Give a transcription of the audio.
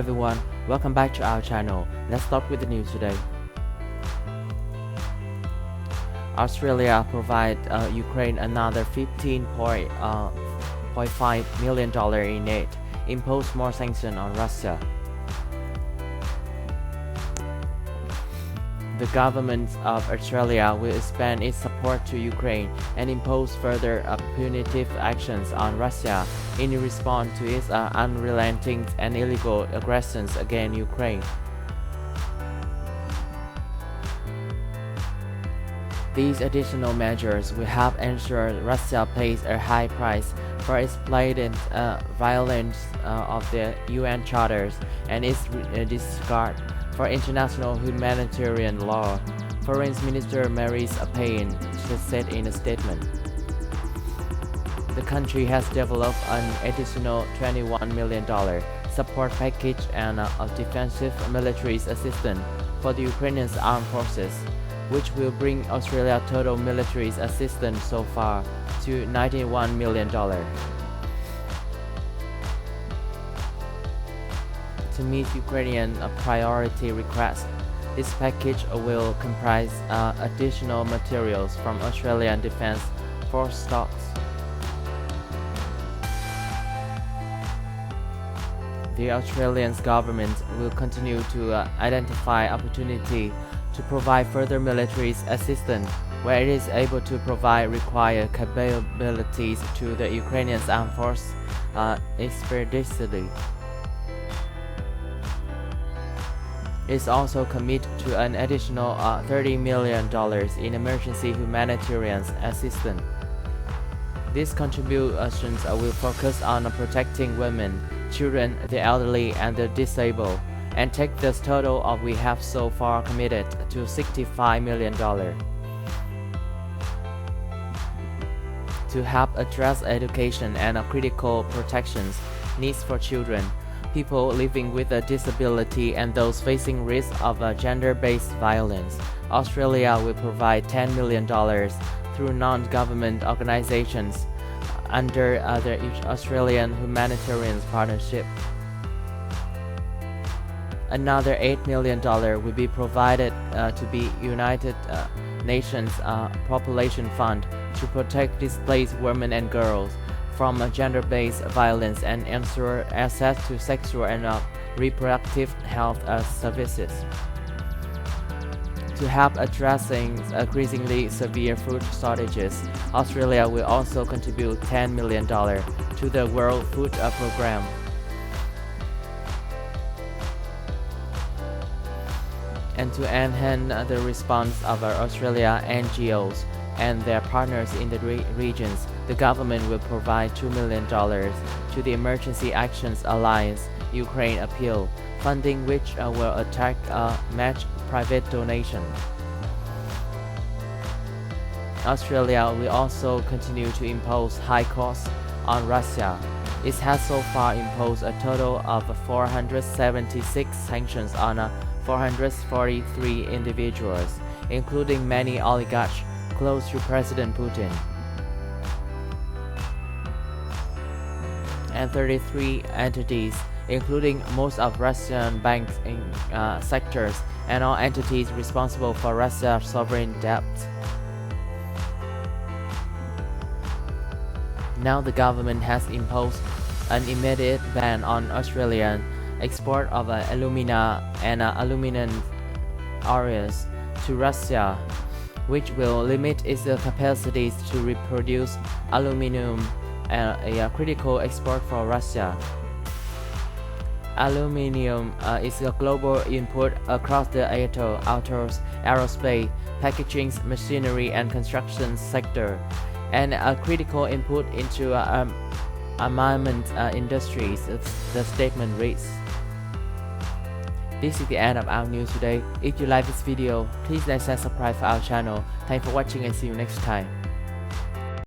everyone, welcome back to our channel. Let's start with the news today. Australia provide Ukraine another $15.5 million in aid, impose more sanctions on Russia. The government of Australia will expand its support to Ukraine and impose further punitive actions on Russia in response to its unrelenting and illegal aggressions against Ukraine. These additional measures will help ensure Russia pays a high price for its blatant violence of the UN charters and its disregard for international humanitarian law, Foreign Minister Marise Payne said in a statement. The country has developed an additional $21 million support package and defensive military assistance for the Ukrainian Armed Forces, which will bring Australia's total military assistance so far to $91 million. To meet Ukrainian priority requests, this package will comprise additional materials from Australian Defence Force stocks. The Australian government will continue to identify opportunity to provide further military assistance where it is able to provide required capabilities to the Ukrainian Armed Forces expeditiously. It is also committed to an additional $30 million in emergency humanitarian assistance. These contributions will focus on protecting women, children, the elderly, and the disabled, and take the total of we have so far committed to $65 million. To help address education and critical protections needs for children, people living with a disability, and those facing risk of gender-based violence, Australia will provide $10 million through non-government organizations under the Australian Humanitarian Partnership. Another $8 million will be provided to the United Nations Population Fund to protect displaced women and girls from gender-based violence and ensure access to sexual and reproductive health services. To help addressing increasingly severe food shortages, Australia will also contribute $10 million to the World Food Programme. And to enhance the response of Australia NGOs and their partners in the regions, the government will provide $2 million to the Emergency Actions Alliance Ukraine Appeal, funding which will match private donation. Australia will also continue to impose high costs on Russia. It has so far imposed a total of 476 sanctions on 443 individuals, including many oligarchs close to President Putin, and 33 entities, including most of Russian banks in sectors and all entities responsible for Russia's sovereign debt. Now the government has imposed an immediate ban on Australian export of alumina and aluminum alloys to Russia, which will limit its capacities to reproduce aluminum, a critical export for Russia. Aluminium is a global input across the autos, aerospace, packaging, machinery, and construction sector, and a critical input into armament industries, the statement reads. This is the end of our news today. If you like this video, please like and subscribe for our channel. Thanks for watching and see you next time.